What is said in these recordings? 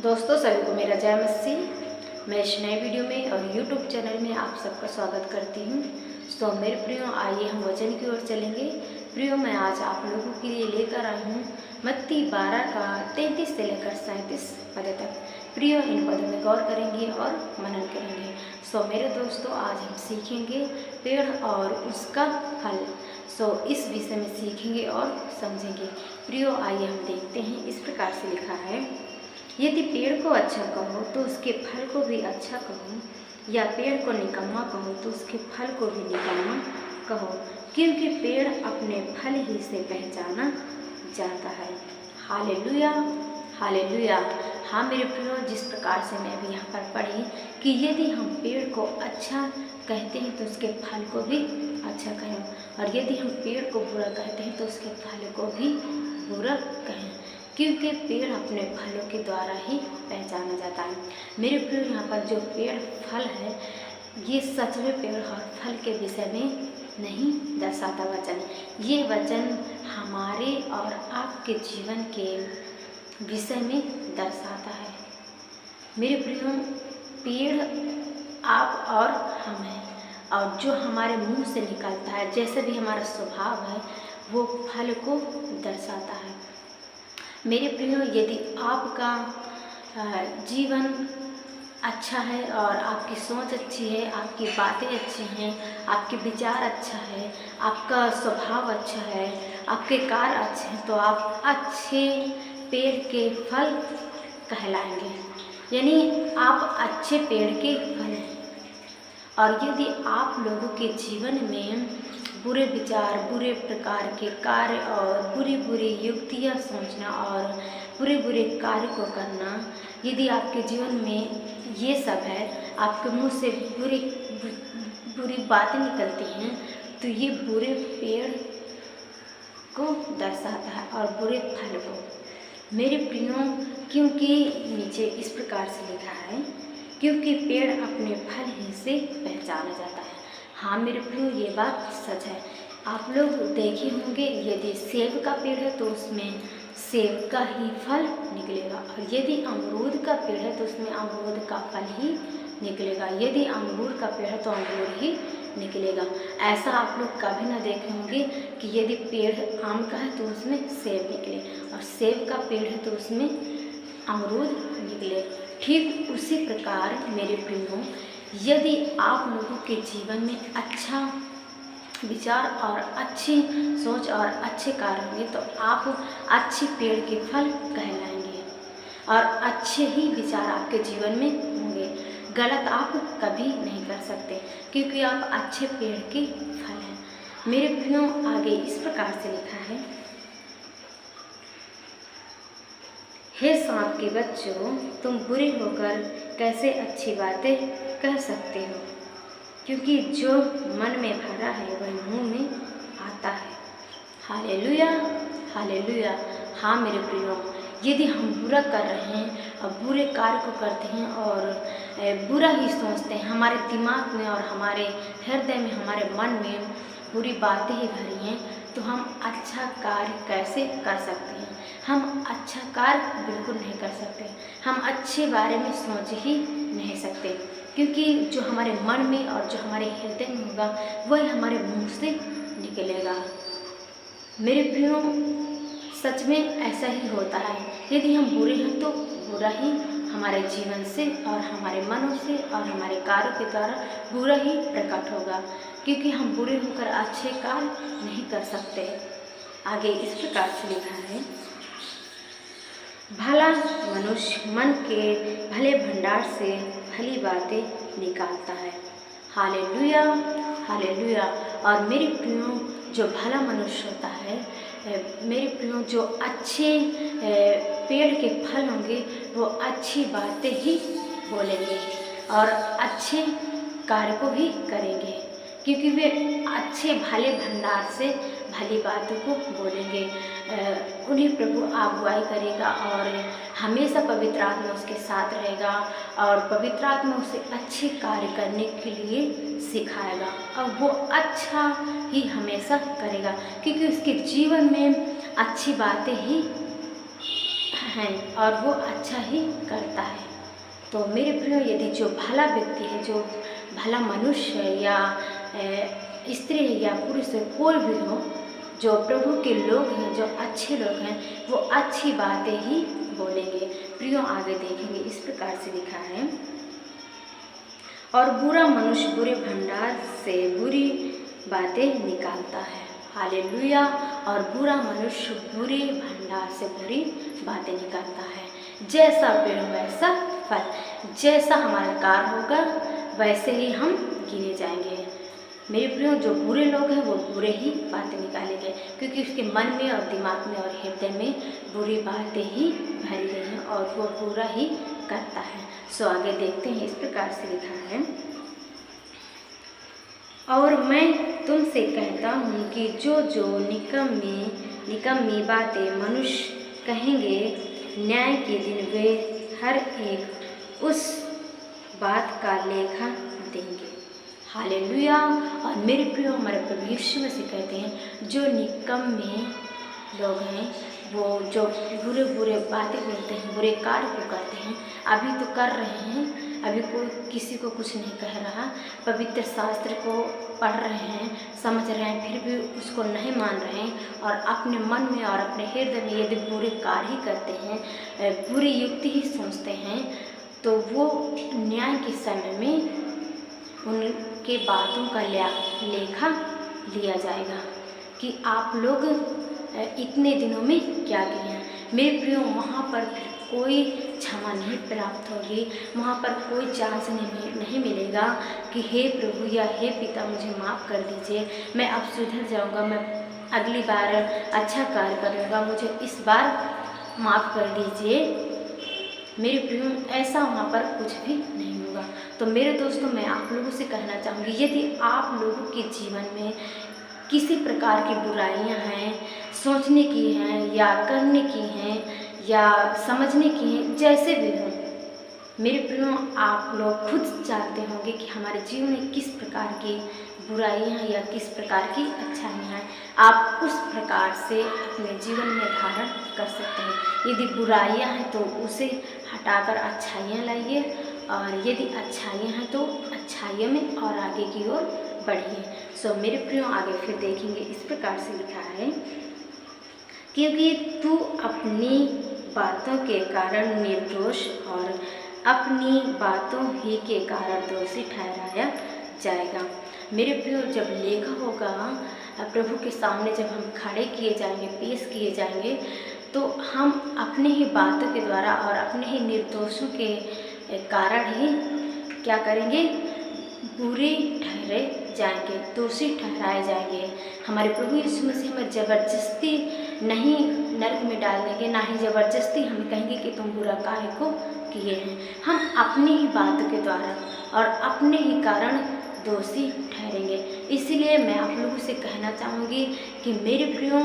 दोस्तों सभी को मेरा जय मसीह। मैं इस नए वीडियो में और YouTube चैनल में आप सबका स्वागत करती हूँ। तो मेरे प्रियो, आइए हम वचन की ओर चलेंगे। प्रियो, मैं आज आप लोगों के लिए लेकर आई हूँ मत्ती 12 का 33 से लेकर 37 पद तक। प्रियो, इन पदों में गौर करेंगे और मनन करेंगे। सो मेरे दोस्तों, आज हम सीखेंगे पेड़ और उसका फल। सो इस विषय में सीखेंगे और समझेंगे। प्रियो, आइए हम देखते हैं। इस प्रकार से लिखा है, यदि पेड़ को अच्छा कहो तो उसके फल को भी अच्छा कहो, या पेड़ को निकम्मा कहो तो उसके फल को भी निकम्मा कहो, क्योंकि पेड़ अपने फल ही से पहचाना जाता है। Hallelujah, hallelujah. हाँ मेरे प्रियो, जिस प्रकार से मैं अभी यहाँ पर पढ़ी कि यदि हम पेड़ को अच्छा कहते हैं तो उसके फल को भी अच्छा कहें, और यदि हम पेड़ को बुरा कहते हैं तो उसके फल को भी बुरा कहें, क्योंकि पेड़ अपने फलों के द्वारा ही पहचाना जाता है। मेरे प्रिय, यहाँ पर जो पेड़ फल है, ये सच में पेड़ और फल के विषय में नहीं दर्शाता वचन। ये वचन हमारे और आपके जीवन के विषय में दर्शाता है। मेरे प्रियो, पेड़ आप और हम हैं, और जो हमारे मुंह से निकलता है, जैसे भी हमारा स्वभाव है, वो फल को दर्शाता है। मेरे प्रियो, यदि आपका जीवन अच्छा है और आपकी सोच अच्छी है, आपकी बातें अच्छी हैं, आपके विचार अच्छा है, आपका स्वभाव अच्छा है, आपके कार्य अच्छे हैं, तो आप अच्छे पेड़ के फल कहलाएंगे। यानी आप अच्छे पेड़ के फल हैं। और यदि आप लोगों के जीवन में बुरे विचार, बुरे प्रकार के कार्य और बुरी बुरी युक्तियाँ सोचना और बुरे बुरे कार्य को करना, यदि आपके जीवन में ये सब है, आपके मुंह से बुरी बातें निकलती हैं, तो ये बुरे पेड़ को दर्शाता है और बुरे फल को। मेरे प्रियो, क्योंकि नीचे इस प्रकार से लिखा है, क्योंकि पेड़ अपने फल ही से पहचाना जाता है। हाँ मेरे प्रियो, ये बात सच है। आप लोग देखे होंगे, यदि सेब का पेड़ है तो उसमें सेब का ही फल निकलेगा, और यदि अमरूद का पेड़ है तो उसमें अमरूद का फल ही निकलेगा, यदि अंगूर का पेड़ है तो अंगूर ही निकलेगा। ऐसा आप लोग कभी ना देखे होंगे कि यदि पेड़ आम का है तो उसमें सेब निकले, और सेब का पेड़ है तो उसमें अमरूद निकले। ठीक उसी प्रकार मेरे प्रियो, यदि आप लोगों के जीवन में अच्छा विचार और अच्छी सोच और अच्छे कार्य होंगे तो आप अच्छे पेड़ के फल कहलाएंगे, और अच्छे ही विचार आपके जीवन में होंगे। गलत आप कभी नहीं कर सकते, क्योंकि आप अच्छे पेड़ के फल हैं। मेरे प्रियो, आगे इस प्रकार से लिखा है, हे सांप के बच्चों, तुम बुरे होकर कैसे अच्छी बातें कह सकते हो, क्योंकि जो मन में भरा है वह मुंह में आता है। Hallelujah, hallelujah. हाँ मेरे प्रियो, यदि हम बुरा कर रहे हैं और बुरे कार्य को करते हैं और बुरा ही सोचते हैं, हमारे दिमाग में और हमारे हृदय में, हमारे मन में बुरी बातें ही भरी हैं, तो हम अच्छा कार्य कैसे कर सकते हैं? हम अच्छा कार्य बिल्कुल नहीं कर सकते। हम अच्छे बारे में सोच ही नहीं सकते, क्योंकि जो हमारे मन में और जो हमारे हृदय में होगा वही हमारे मुंह से निकलेगा। मेरे प्रियो, सच में ऐसा ही होता है। यदि हम बुरे हैं तो बुरा ही हमारे जीवन से और हमारे मनों से और हमारे कार्यों के द्वारा बुरा ही प्रकट होगा, क्योंकि हम बुरे होकर अच्छे कार्य नहीं कर सकते। आगे इस प्रकार से लिखा है, भला मनुष्य मन के भले भंडार से भली बातें निकालता है। Hallelujah, hallelujah. और मेरे प्रियो, जो भला मनुष्य होता है, मेरे प्रियो, जो अच्छे पेड़ के फल होंगे, वो अच्छी बातें ही बोलेंगे और अच्छे कार्य को भी करेंगे, क्योंकि वे अच्छे भले भंडार से भली बातों को बोलेंगे। उन्हें प्रभु अगुवाई करेगा और हमेशा पवित्र आत्मा उसके साथ रहेगा, और पवित्र आत्मा उसे अच्छे कार्य करने के लिए सिखाएगा, और वो अच्छा ही हमेशा करेगा, क्योंकि उसके जीवन में अच्छी बातें ही हैं और वो अच्छा ही करता है। तो मेरे प्रियो, यदि जो भला व्यक्ति है, जो भला मनुष्य है या स्त्री है या पुरुष है, कोई भी हो, जो प्रभु के लोग हैं, जो अच्छे लोग हैं, वो अच्छी बातें ही बोलेंगे। प्रियो, आगे देखेंगे, इस प्रकार से लिखा है, और बुरा मनुष्य बुरे भंडार से बुरी बातें निकालता है। हालेलुया। और बुरा मनुष्य बुरे भंडार से बुरी बातें निकालता है। जैसा पेड़ वैसा फल, जैसा हमारा कार्य होगा वैसे ही हम गिने जाएंगे। मेरे प्रियो, जो बुरे लोग हैं वो बुरे ही बातें निकालेंगे, क्योंकि उसके मन में और दिमाग में और हृदय में बुरी बातें ही भरी गई हैं और वो बुरा ही करता है। सो आगे देखते हैं, इस प्रकार से लिखा है, और मैं तुमसे कहता हूँ कि जो जो निकम्मी बातें मनुष्य कहेंगे, न्याय के दिन वे हर एक उस बात का लेखा देंगे। हालेलुया। और मेरे प्रियो, हमारे प्रभु यीशु मसीह कहते हैं, जो निकम्मे लोग हैं, वो जो बुरे बुरे बातें बोलते हैं, बुरे कार्य को करते हैं, अभी तो कर रहे हैं, अभी कोई किसी को कुछ नहीं कह रहा, पवित्र शास्त्र को पढ़ रहे हैं, समझ रहे हैं, फिर भी उसको नहीं मान रहे हैं और अपने मन में और अपने हृदय में यदि बुरे कार्य ही करते हैं, बुरी युक्ति ही सोचते हैं, तो वो न्याय के समय में उनके बातों का लेखा लिया जाएगा कि आप लोग इतने दिनों में क्या किए हैं। मेरे प्रियो, वहाँ पर कोई क्षमा नहीं प्राप्त होगी, वहाँ पर कोई चांस नहीं मिलेगा कि हे प्रभु या हे पिता मुझे माफ़ कर दीजिए, मैं अब सुधर जाऊँगा, मैं अगली बार अच्छा कार्य करूँगा, मुझे इस बार माफ़ कर दीजिए। मेरे प्रियो, ऐसा वहाँ पर कुछ भी नहीं होगा। तो मेरे दोस्तों, मैं आप लोगों से कहना चाहूँगी, यदि आप लोगों के जीवन में किसी प्रकार की बुराइयां हैं, सोचने की हैं या करने की हैं या समझने की हैं, जैसे भी हों, मेरे प्रियो, आप लोग खुद जानते होंगे कि हमारे जीवन में किस प्रकार की बुराइयां हैं या किस प्रकार की अच्छाइयाँ हैं। आप उस प्रकार से अपने जीवन में धारण कर सकते हैं। यदि बुराइयां हैं तो उसे हटाकर अच्छाइयाँ लाइए, और यदि अच्छाइयाँ हैं तो अच्छाइयों में और आगे की ओर बढ़िए। सो मेरे प्रियो, आगे फिर देखेंगे, इस प्रकार से लिखा है, क्योंकि तू अपनी बातों के कारण निर्दोष और अपनी बातों ही के कारण दोषी ठहराया जाएगा। मेरे प्रियो, जब लेखा होगा प्रभु के सामने, जब हम खड़े किए जाएंगे, पेश किए जाएंगे, तो हम अपने ही बातों के द्वारा और अपने ही निर्दोषों के कारण ही क्या करेंगे, बुरे ठहरे जाएंगे, दोषी ठहराए जाएंगे। हमारे प्रभु यीशु मसीह हमें ज़बरदस्ती नहीं नरक में डाल देंगे, ना ही ज़बरदस्ती हमें कहेंगे कि तुम बुरा काहे को किए हैं। हम अपनी ही बातों के द्वारा और अपने ही कारण दोषी ठहरेंगे। इसीलिए मैं आप लोगों से कहना चाहूँगी कि मेरे प्रियो,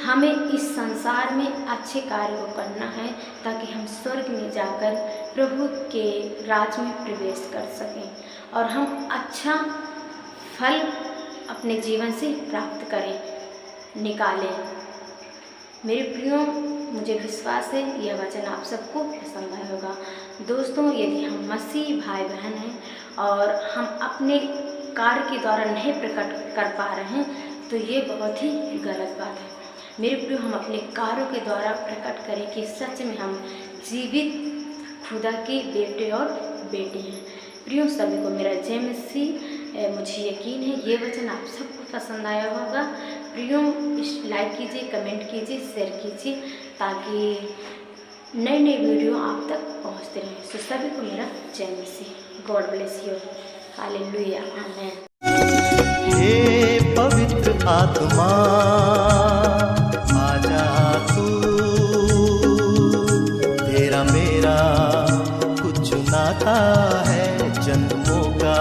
हमें इस संसार में अच्छे कार्य को करना है, ताकि हम स्वर्ग में जाकर प्रभु के राज में प्रवेश कर सकें और हम अच्छा फल अपने जीवन से प्राप्त करें, निकालें। मेरे प्रियो, मुझे विश्वास है यह वचन आप सबको पसंद आया होगा। दोस्तों, यदि हम मसीह भाई बहन हैं और हम अपने कार्य के द्वारा नहीं प्रकट कर पा रहे हैं, तो ये बहुत ही गलत बात है। मेरे प्रियो, हम अपने कार्यों के द्वारा प्रकट करें कि सच में हम जीवित खुदा के बेटे और बेटी हैं। प्रियो, सभी को मेरा जय मसीह। मुझे यकीन है ये वचन आप सबको पसंद आया होगा। प्रियो, लाइक कीजिए, कमेंट कीजिए, शेयर कीजिए, ताकि नई नई वीडियो आप तक पहुंचते रहें। सो सभी को मेरा जय मसीह। God bless you. Hallelujah, amen. हे पवित्र आत्मा, आजा तू, तेरा मेरा कुछ नाता है, जन्मों का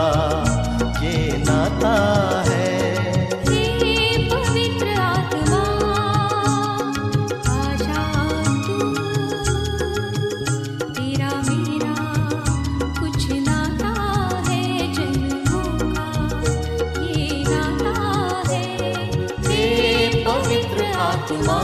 ये नाता है। आत्मा